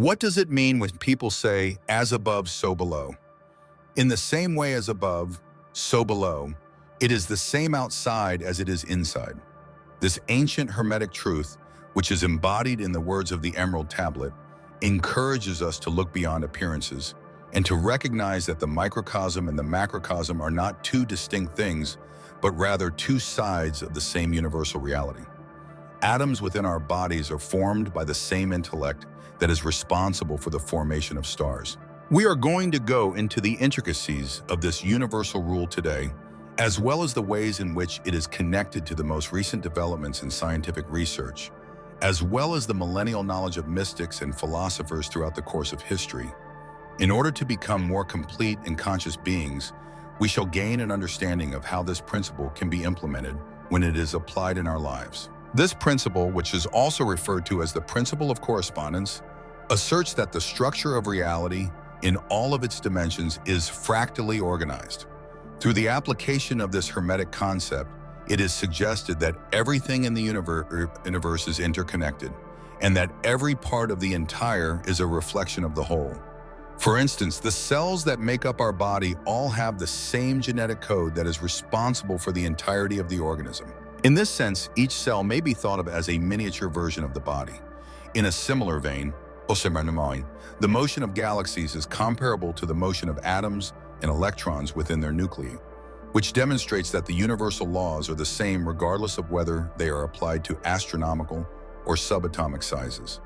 What does it mean when people say, as above, so below? In the same way as above, so below, it is the same outside as it is inside. This ancient Hermetic truth, which is embodied in the words of the Emerald Tablet, encourages us to look beyond appearances and to recognize that the microcosm and the macrocosm are not two distinct things, but rather two sides of the same universal reality. Atoms within our bodies are formed by the same intellect that is responsible for the formation of stars. We are going to go into the intricacies of this universal rule today, as well as the ways in which it is connected to the most recent developments in scientific research, as well as the millennial knowledge of mystics and philosophers throughout the course of history. In order to become more complete and conscious beings, we shall gain an understanding of how this principle can be implemented when it is applied in our lives. This principle, which is also referred to as the principle of correspondence, asserts that the structure of reality in all of its dimensions is fractally organized. Through the application of this Hermetic concept, it is suggested that everything in the universe is interconnected, and that every part of the entire is a reflection of the whole. For instance, the cells that make up our body all have the same genetic code that is responsible for the entirety of the organism. In this sense, each cell may be thought of as a miniature version of the body. In a similar vein, the motion of galaxies is comparable to the motion of atoms and electrons within their nuclei, which demonstrates that the universal laws are the same regardless of whether they are applied to astronomical or subatomic sizes.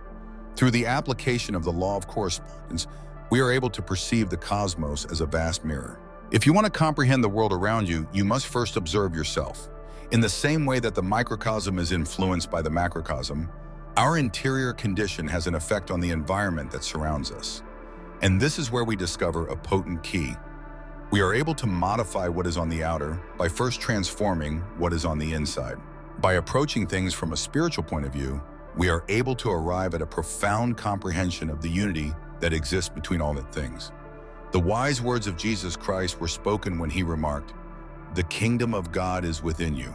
Through the application of the law of correspondence, we are able to perceive the cosmos as a vast mirror. If you want to comprehend the world around you, you must first observe yourself. In the same way that the microcosm is influenced by the macrocosm, our interior condition has an effect on the environment that surrounds us. And this is where we discover a potent key. We are able to modify what is on the outer by first transforming what is on the inside. By approaching things from a spiritual point of view, we are able to arrive at a profound comprehension of the unity that exists between all things. The wise words of Jesus Christ were spoken when he remarked, "The kingdom of God is within you."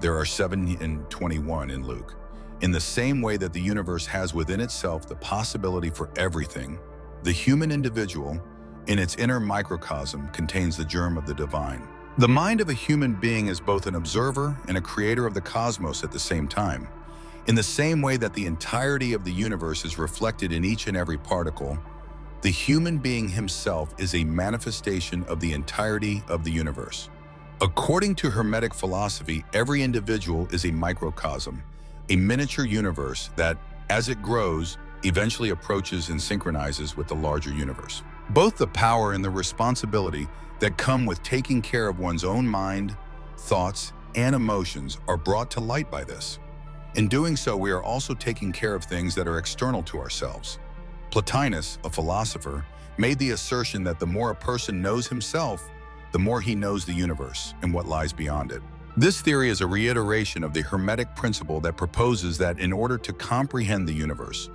There are 7:21 in Luke. In the same way that the universe has within itself the possibility for everything, the human individual, in its inner microcosm, contains the germ of the divine. The mind of a human being is both an observer and a creator of the cosmos at the same time. In the same way that the entirety of the universe is reflected in each and every particle, the human being himself is a manifestation of the entirety of the universe. According to Hermetic philosophy, every individual is a microcosm, a miniature universe that, as it grows, eventually approaches and synchronizes with the larger universe. Both the power and the responsibility that come with taking care of one's own mind, thoughts, and emotions are brought to light by this. In doing so, we are also taking care of things that are external to ourselves. Plotinus, a philosopher, made the assertion that the more a person knows himself, the more he knows the universe and what lies beyond it. This theory is a reiteration of the Hermetic principle that proposes that in order to comprehend the universe,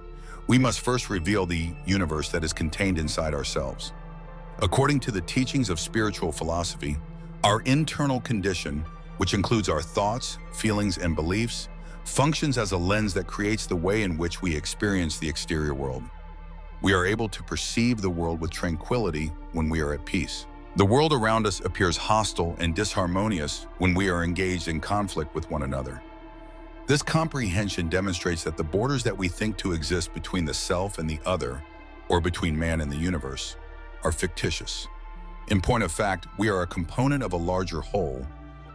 we must first reveal the universe that is contained inside ourselves. According to the teachings of spiritual philosophy, our internal condition, which includes our thoughts, feelings, and beliefs, functions as a lens that creates the way in which we experience the exterior world. We are able to perceive the world with tranquility when we are at peace. The world around us appears hostile and disharmonious when we are engaged in conflict with one another. This comprehension demonstrates that the borders that we think to exist between the self and the other, or between man and the universe, are fictitious. In point of fact, we are a component of a larger whole,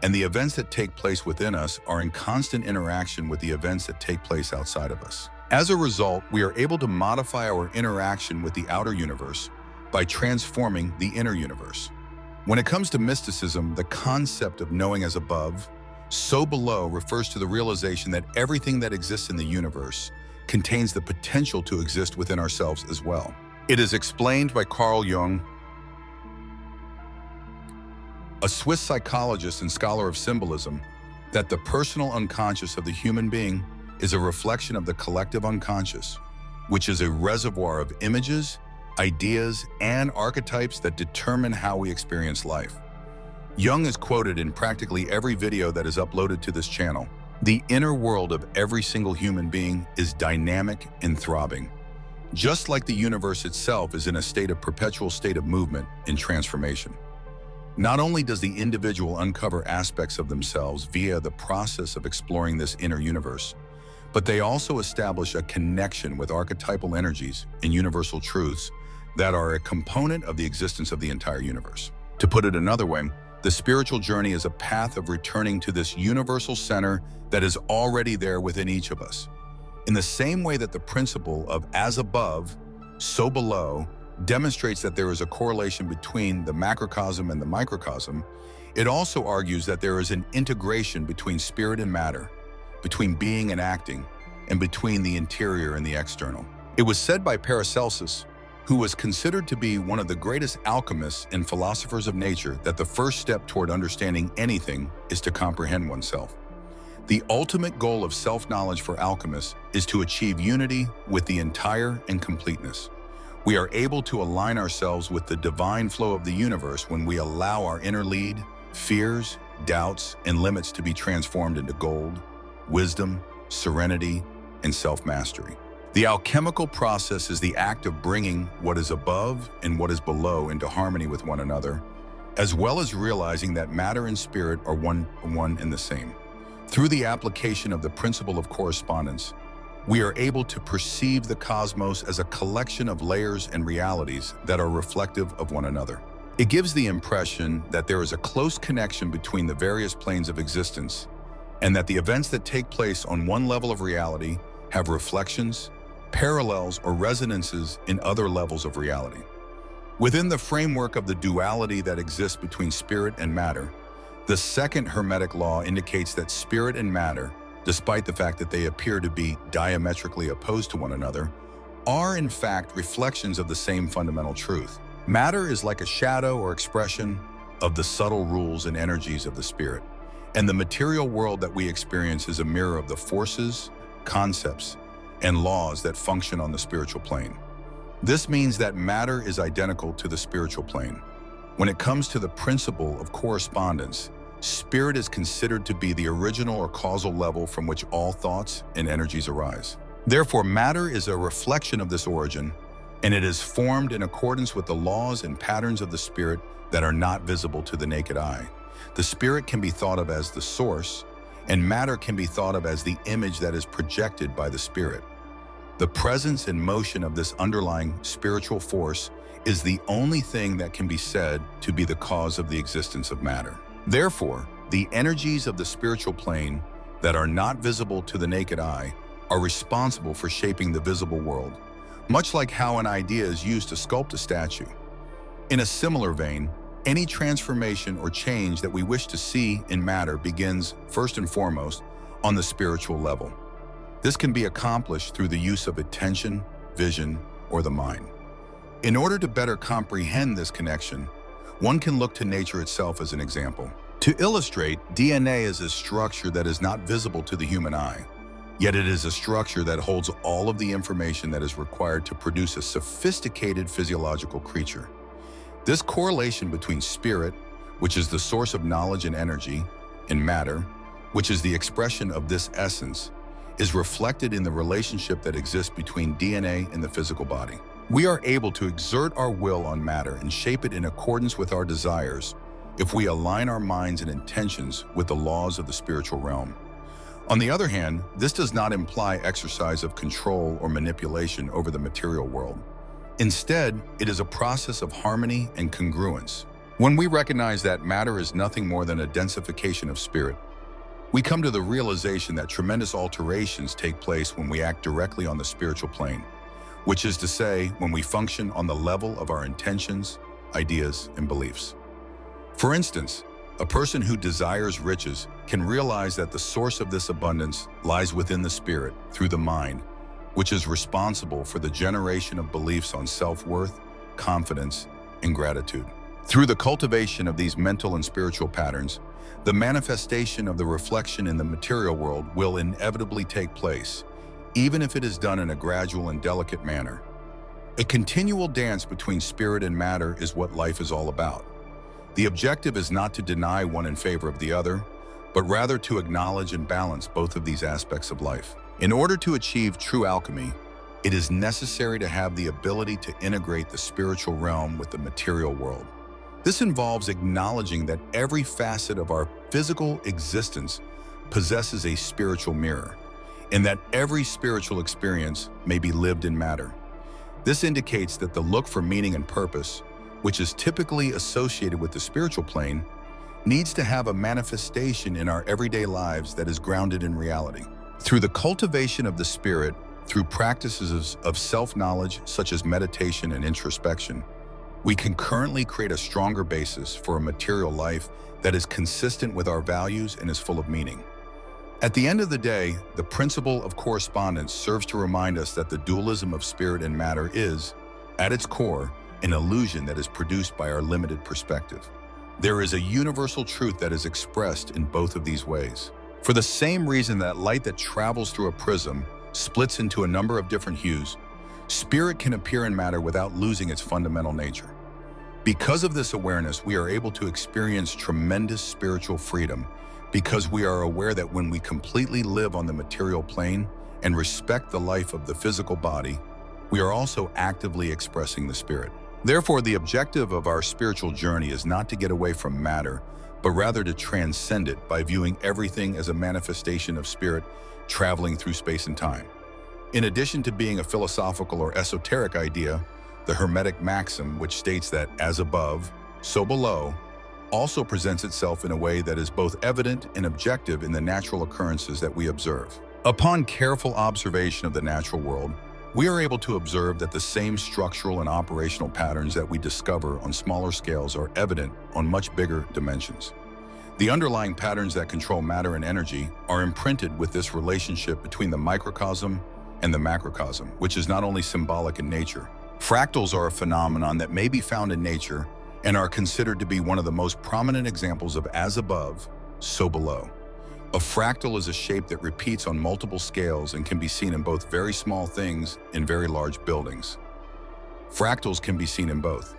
and the events that take place within us are in constant interaction with the events that take place outside of us. As a result, we are able to modify our interaction with the outer universe by transforming the inner universe. When it comes to mysticism, the concept of knowing as above, so below refers to the realization that everything that exists in the universe contains the potential to exist within ourselves as well. It is explained by Carl Jung, a Swiss psychologist and scholar of symbolism, that the personal unconscious of the human being is a reflection of the collective unconscious, which is a reservoir of images, ideas, and archetypes that determine how we experience life. Jung is quoted in practically every video that is uploaded to this channel. The inner world of every single human being is dynamic and throbbing. just like the universe itself is in a perpetual state of movement and transformation. Not only does the individual uncover aspects of themselves via the process of exploring this inner universe, but they also establish a connection with archetypal energies and universal truths that are a component of the existence of the entire universe. To put it another way, the spiritual journey is a path of returning to this universal center that is already there within each of us. In the same way that the principle of as above, so below demonstrates that there is a correlation between the macrocosm and the microcosm, it also argues that there is an integration between spirit and matter, between being and acting, and between the interior and the external. It was said by Paracelsus, who was considered to be one of the greatest alchemists and philosophers of nature, that the first step toward understanding anything is to comprehend oneself. The ultimate goal of self-knowledge for alchemists is to achieve unity with the entire and completeness. We are able to align ourselves with the divine flow of the universe when we allow our inner lead, fears, doubts, and limits to be transformed into gold, wisdom, serenity, and self-mastery. The alchemical process is the act of bringing what is above and what is below into harmony with one another, as well as realizing that matter and spirit are one and the same. Through the application of the principle of correspondence, we are able to perceive the cosmos as a collection of layers and realities that are reflective of one another. It gives the impression that there is a close connection between the various planes of existence, and that the events that take place on one level of reality have reflections, parallels, or resonances in other levels of reality. Within the framework of the duality that exists between spirit and matter, the second Hermetic law indicates that spirit and matter, despite the fact that they appear to be diametrically opposed to one another, are in fact reflections of the same fundamental truth. Matter is like a shadow or expression of the subtle rules and energies of the spirit, and the material world that we experience is a mirror of the forces, concepts, and laws that function on the spiritual plane. This means that matter is identical to the spiritual plane. When it comes to the principle of correspondence, spirit is considered to be the original or causal level from which all thoughts and energies arise. Therefore, matter is a reflection of this origin, and it is formed in accordance with the laws and patterns of the spirit that are not visible to the naked eye. The spirit can be thought of as the source, and matter can be thought of as the image that is projected by the spirit. The presence and motion of this underlying spiritual force is the only thing that can be said to be the cause of the existence of matter. Therefore, the energies of the spiritual plane that are not visible to the naked eye are responsible for shaping the visible world, much like how an idea is used to sculpt a statue. In a similar vein, any transformation or change that we wish to see in matter begins, first and foremost, on the spiritual level. This can be accomplished through the use of attention, vision, or the mind. In order to better comprehend this connection, one can look to nature itself as an example. To illustrate, DNA is a structure that is not visible to the human eye, yet it is a structure that holds all of the information that is required to produce a sophisticated physiological creature. This correlation between spirit, which is the source of knowledge and energy, and matter, which is the expression of this essence, is reflected in the relationship that exists between DNA and the physical body. We are able to exert our will on matter and shape it in accordance with our desires if we align our minds and intentions with the laws of the spiritual realm. On the other hand, this does not imply exercise of control or manipulation over the material world. Instead, it is a process of harmony and congruence. When we recognize that matter is nothing more than a densification of spirit, we come to the realization that tremendous alterations take place when we act directly on the spiritual plane, which is to say, when we function on the level of our intentions, ideas, and beliefs. For instance, a person who desires riches can realize that the source of this abundance lies within the spirit through the mind, which is responsible for the generation of beliefs on self-worth, confidence, and gratitude. Through the cultivation of these mental and spiritual patterns, the manifestation of the reflection in the material world will inevitably take place, even if it is done in a gradual and delicate manner. A continual dance between spirit and matter is what life is all about. The objective is not to deny one in favor of the other, but rather to acknowledge and balance both of these aspects of life. In order to achieve true alchemy, it is necessary to have the ability to integrate the spiritual realm with the material world. This involves acknowledging that every facet of our physical existence possesses a spiritual mirror, and that every spiritual experience may be lived in matter. This indicates that the look for meaning and purpose, which is typically associated with the spiritual plane, needs to have a manifestation in our everyday lives that is grounded in reality. Through the cultivation of the spirit, through practices of self-knowledge such as meditation and introspection, we can currently create a stronger basis for a material life that is consistent with our values and is full of meaning. At the end of the day, the principle of correspondence serves to remind us that the dualism of spirit and matter is, at its core, an illusion that is produced by our limited perspective. There is a universal truth that is expressed in both of these ways. For the same reason that light that travels through a prism splits into a number of different hues, spirit can appear in matter without losing its fundamental nature. Because of this awareness, we are able to experience tremendous spiritual freedom because we are aware that when we completely live on the material plane and respect the life of the physical body, we are also actively expressing the spirit. Therefore, the objective of our spiritual journey is not to get away from matter, but rather to transcend it by viewing everything as a manifestation of spirit traveling through space and time. In addition to being a philosophical or esoteric idea, the Hermetic maxim, which states that as above, so below, also presents itself in a way that is both evident and objective in the natural occurrences that we observe. Upon careful observation of the natural world, we are able to observe that the same structural and operational patterns that we discover on smaller scales are evident on much bigger dimensions. The underlying patterns that control matter and energy are imprinted with this relationship between the microcosm and the macrocosm, which is not only symbolic in nature. Fractals are a phenomenon that may be found in nature and are considered to be one of the most prominent examples of as above, so below. A fractal is a shape that repeats on multiple scales and can be seen in both very small things and very large buildings. Fractals can be seen in both.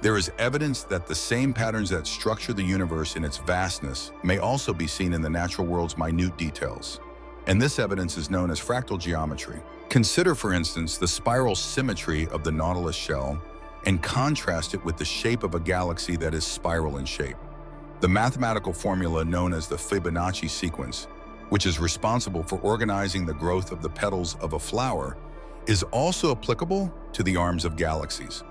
There is evidence that the same patterns that structure the universe in its vastness may also be seen in the natural world's minute details, and this evidence is known as fractal geometry. Consider, for instance, the spiral symmetry of the nautilus shell and contrast it with the shape of a galaxy that is spiral in shape. The mathematical formula known as the Fibonacci sequence, which is responsible for organizing the growth of the petals of a flower, is also applicable to the arms of galaxies.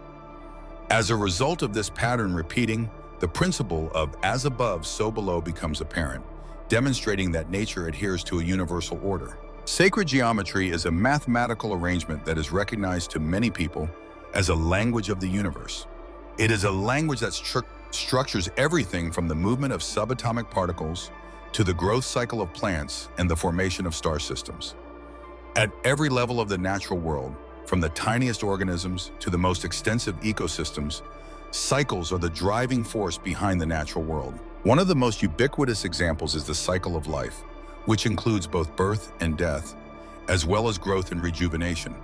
As a result of this pattern repeating, the principle of as above, so below becomes apparent, demonstrating that nature adheres to a universal order. Sacred geometry is a mathematical arrangement that is recognized to many people as a language of the universe. It is a language that structures everything from the movement of subatomic particles to the growth cycle of plants and the formation of star systems. At every level of the natural world, from the tiniest organisms to the most extensive ecosystems, cycles are the driving force behind the natural world. One of the most ubiquitous examples is the cycle of life, which includes both birth and death, as well as growth and rejuvenation.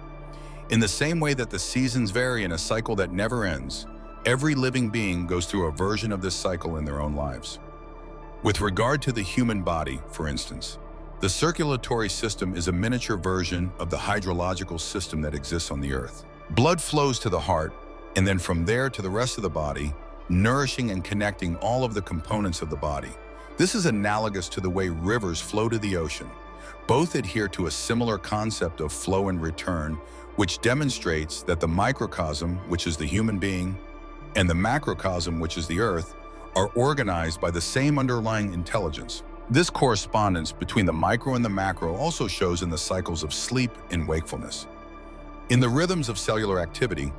In the same way that the seasons vary in a cycle that never ends, every living being goes through a version of this cycle in their own lives. With regard to the human body, for instance, the circulatory system is a miniature version of the hydrological system that exists on the Earth. Blood flows to the heart, and then from there to the rest of the body, nourishing and connecting all of the components of the body. This is analogous to the way rivers flow to the ocean. Both adhere to a similar concept of flow and return, which demonstrates that the microcosm, which is the human being, and the macrocosm, which is the Earth, are organized by the same underlying intelligence. This correspondence between the micro and the macro also shows in the cycles of sleep and wakefulness, in the rhythms of cellular activity,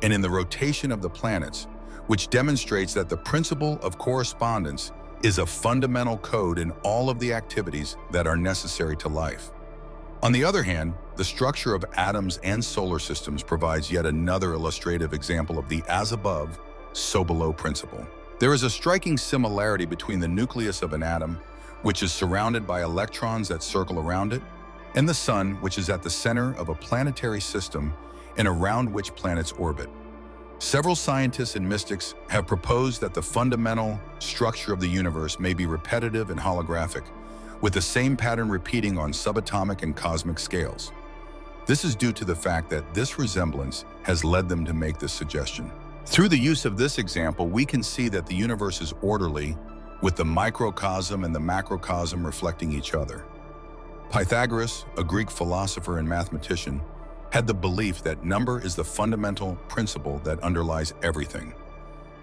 and in the rotation of the planets, which demonstrates that the principle of correspondence is a fundamental code in all of the activities that are necessary to life. On the other hand, the structure of atoms and solar systems provides yet another illustrative example of the as above, so below principle. There is a striking similarity between the nucleus of an atom, which is surrounded by electrons that circle around it, and the Sun, which is at the center of a planetary system and around which planets orbit. Several scientists and mystics have proposed that the fundamental structure of the universe may be repetitive and holographic, with the same pattern repeating on subatomic and cosmic scales. This is due to the fact that this resemblance has led them to make this suggestion. Through the use of this example, we can see that the universe is orderly, with the microcosm and the macrocosm reflecting each other. Pythagoras, a Greek philosopher and mathematician, had the belief that number is the fundamental principle that underlies everything.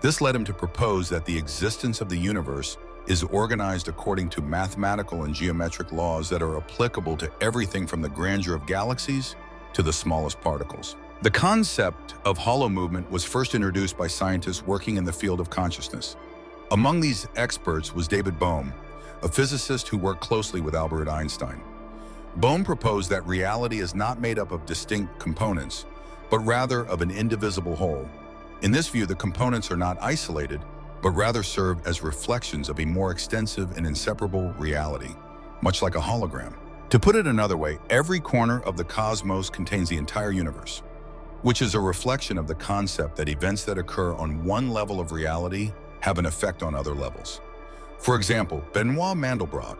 This led him to propose that the existence of the universe is organized according to mathematical and geometric laws that are applicable to everything from the grandeur of galaxies to the smallest particles. The concept of hollow movement was first introduced by scientists working in the field of consciousness. Among these experts was David Bohm, a physicist who worked closely with Albert Einstein. Bohm proposed that reality is not made up of distinct components, but rather of an indivisible whole. In this view, the components are not isolated, but rather serve as reflections of a more extensive and inseparable reality, much like a hologram. To put it another way, every corner of the cosmos contains the entire universe, which is a reflection of the concept that events that occur on one level of reality have an effect on other levels. For example, Benoit Mandelbrot,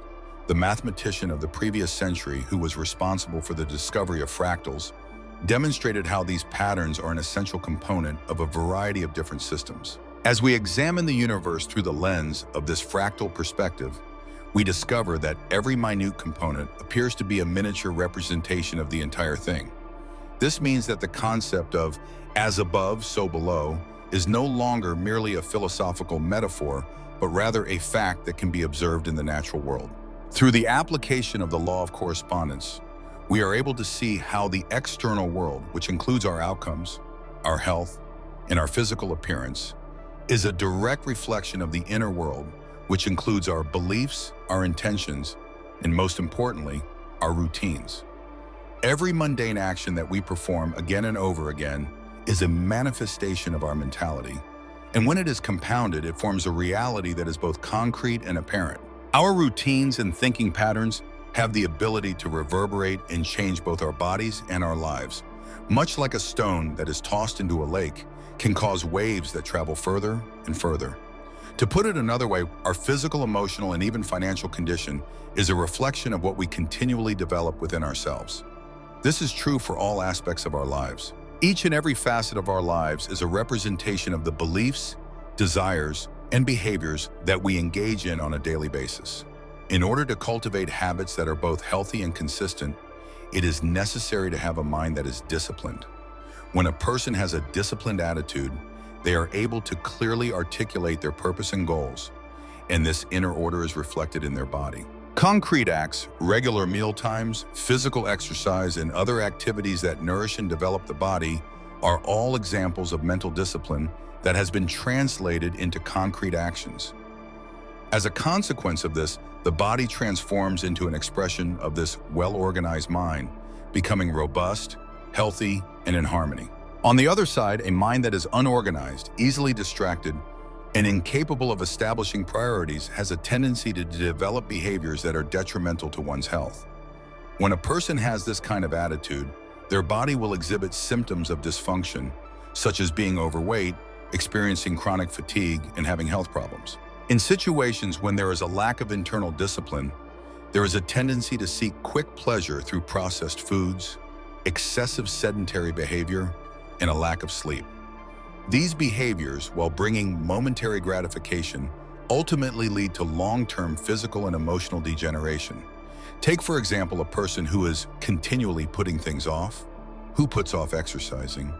the mathematician of the previous century who was responsible for the discovery of fractals, demonstrated how these patterns are an essential component of a variety of different systems. As we examine the universe through the lens of this fractal perspective, we discover that every minute component appears to be a miniature representation of the entire thing. This means that the concept of as above, so below is no longer merely a philosophical metaphor, but rather a fact that can be observed in the natural world. Through the application of the law of correspondence, we are able to see how the external world, which includes our outcomes, our health, and our physical appearance, is a direct reflection of the inner world, which includes our beliefs, our intentions, and most importantly, our routines. Every mundane action that we perform again and over again is a manifestation of our mentality, and when it is compounded, it forms a reality that is both concrete and apparent. Our routines and thinking patterns have the ability to reverberate and change both our bodies and our lives. Much like a stone that is tossed into a lake can cause waves that travel further and further. To put it another way, our physical, emotional, and even financial condition is a reflection of what we continually develop within ourselves. This is true for all aspects of our lives. Each and every facet of our lives is a representation of the beliefs, desires, and behaviors that we engage in on a daily basis. In order to cultivate habits that are both healthy and consistent, it is necessary to have a mind that is disciplined. When a person has a disciplined attitude, they are able to clearly articulate their purpose and goals, and this inner order is reflected in their body. Concrete acts, regular meal times, physical exercise, and other activities that nourish and develop the body are all examples of mental discipline that has been translated into concrete actions. As a consequence of this, the body transforms into an expression of this well-organized mind, becoming robust, healthy, and in harmony. On the other side, a mind that is unorganized, easily distracted, and incapable of establishing priorities has a tendency to develop behaviors that are detrimental to one's health. When a person has this kind of attitude, their body will exhibit symptoms of dysfunction, such as being overweight, experiencing chronic fatigue, and having health problems. In situations when there is a lack of internal discipline, there is a tendency to seek quick pleasure through processed foods, excessive sedentary behavior, and a lack of sleep. These behaviors, while bringing momentary gratification, ultimately lead to long-term physical and emotional degeneration. Take, for example, a person who is continually putting things off, who puts off exercising,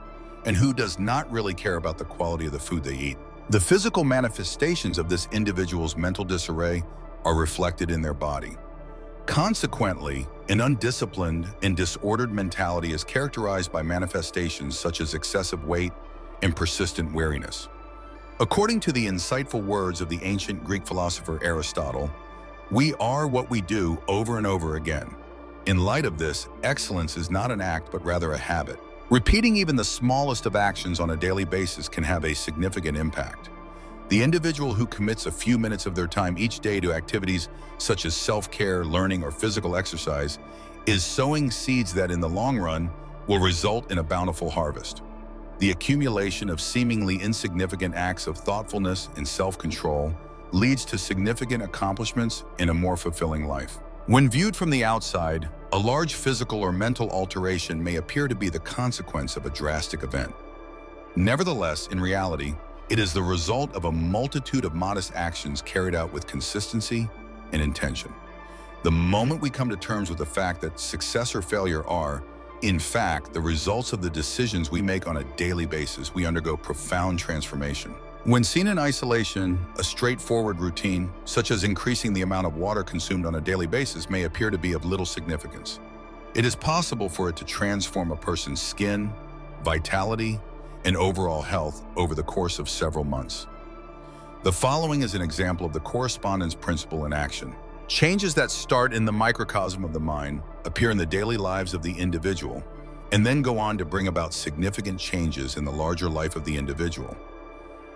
and who does not really care about the quality of the food they eat. The physical manifestations of this individual's mental disarray are reflected in their body. Consequently, an undisciplined and disordered mentality is characterized by manifestations such as excessive weight and persistent weariness. According to the insightful words of the ancient Greek philosopher Aristotle, we are what we do over and over again. In light of this, excellence is not an act but rather a habit. Repeating even the smallest of actions on a daily basis can have a significant impact. The individual who commits a few minutes of their time each day to activities such as self-care, learning, or physical exercise is sowing seeds that in the long run will result in a bountiful harvest. The accumulation of seemingly insignificant acts of thoughtfulness and self-control leads to significant accomplishments in a more fulfilling life. When viewed from the outside, a large physical or mental alteration may appear to be the consequence of a drastic event. Nevertheless, in reality, it is the result of a multitude of modest actions carried out with consistency and intention. The moment we come to terms with the fact that success or failure are, in fact, the results of the decisions we make on a daily basis, we undergo profound transformation. When seen in isolation, a straightforward routine, such as increasing the amount of water consumed on a daily basis, may appear to be of little significance. It is possible for it to transform a person's skin, vitality, and overall health over the course of several months. The following is an example of the correspondence principle in action. Changes that start in the microcosm of the mind appear in the daily lives of the individual and then go on to bring about significant changes in the larger life of the individual.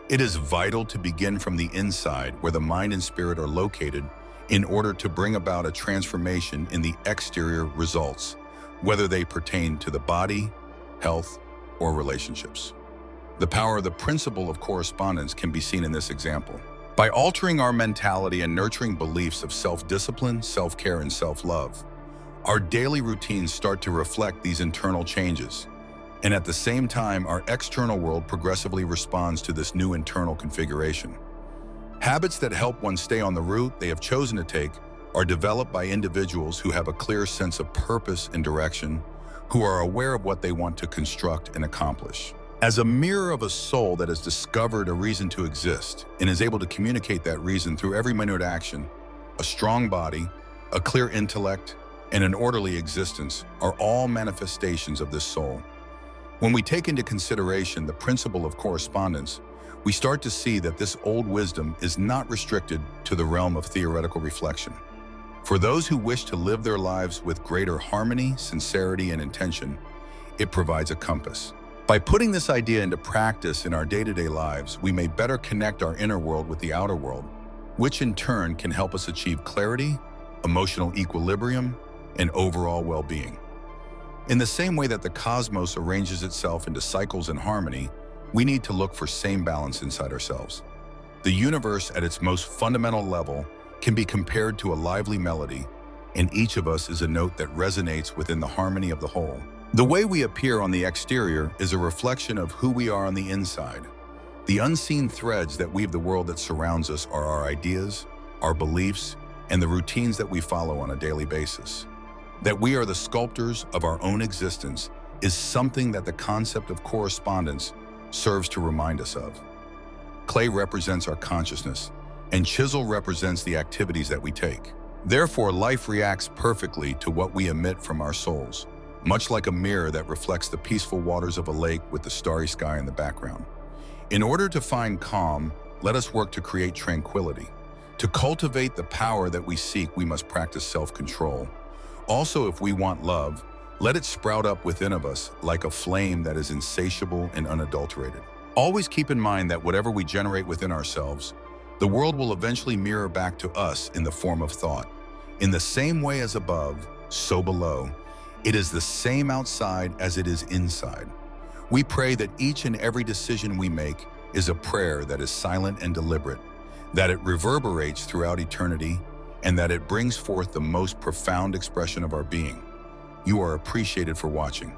It is vital to begin from the inside, where the mind and spirit are located, in order to bring about a transformation in the exterior results, whether they pertain to the body, health, or relationships. The power of the principle of correspondence can be seen in this example. By altering our mentality and nurturing beliefs of self-discipline, self-care, and self-love, our daily routines start to reflect these internal changes. And at the same time, our external world progressively responds to this new internal configuration. Habits that help one stay on the route they have chosen to take are developed by individuals who have a clear sense of purpose and direction, who are aware of what they want to construct and accomplish. As a mirror of a soul that has discovered a reason to exist and is able to communicate that reason through every minute action, a strong body, a clear intellect, and an orderly existence are all manifestations of this soul. When we take into consideration the principle of correspondence, we start to see that this old wisdom is not restricted to the realm of theoretical reflection. For those who wish to live their lives with greater harmony, sincerity, and intention, it provides a compass. By putting this idea into practice in our day-to-day lives, we may better connect our inner world with the outer world, which in turn can help us achieve clarity, emotional equilibrium, and overall well-being. In the same way that the cosmos arranges itself into cycles and harmony, we need to look for same balance inside ourselves. The universe at its most fundamental level can be compared to a lively melody, and each of us is a note that resonates within the harmony of the whole. The way we appear on the exterior is a reflection of who we are on the inside. The unseen threads that weave the world that surrounds us are our ideas, our beliefs, and the routines that we follow on a daily basis. That we are the sculptors of our own existence is something that the concept of correspondence serves to remind us of. Clay represents our consciousness, and chisel represents the activities that we take. Therefore, life reacts perfectly to what we emit from our souls, much like a mirror that reflects the peaceful waters of a lake with the starry sky in the background. In order to find calm, let us work to create tranquility. To cultivate the power that we seek, we must practice self-control. Also, if we want love, let it sprout up within of us like a flame that is insatiable and unadulterated. Always keep in mind that whatever we generate within ourselves, the world will eventually mirror back to us in the form of thought. In the same way as above, so below, it is the same outside as it is inside. We pray that each and every decision we make is a prayer that is silent and deliberate, that it reverberates throughout eternity, and that it brings forth the most profound expression of our being. You are appreciated for watching.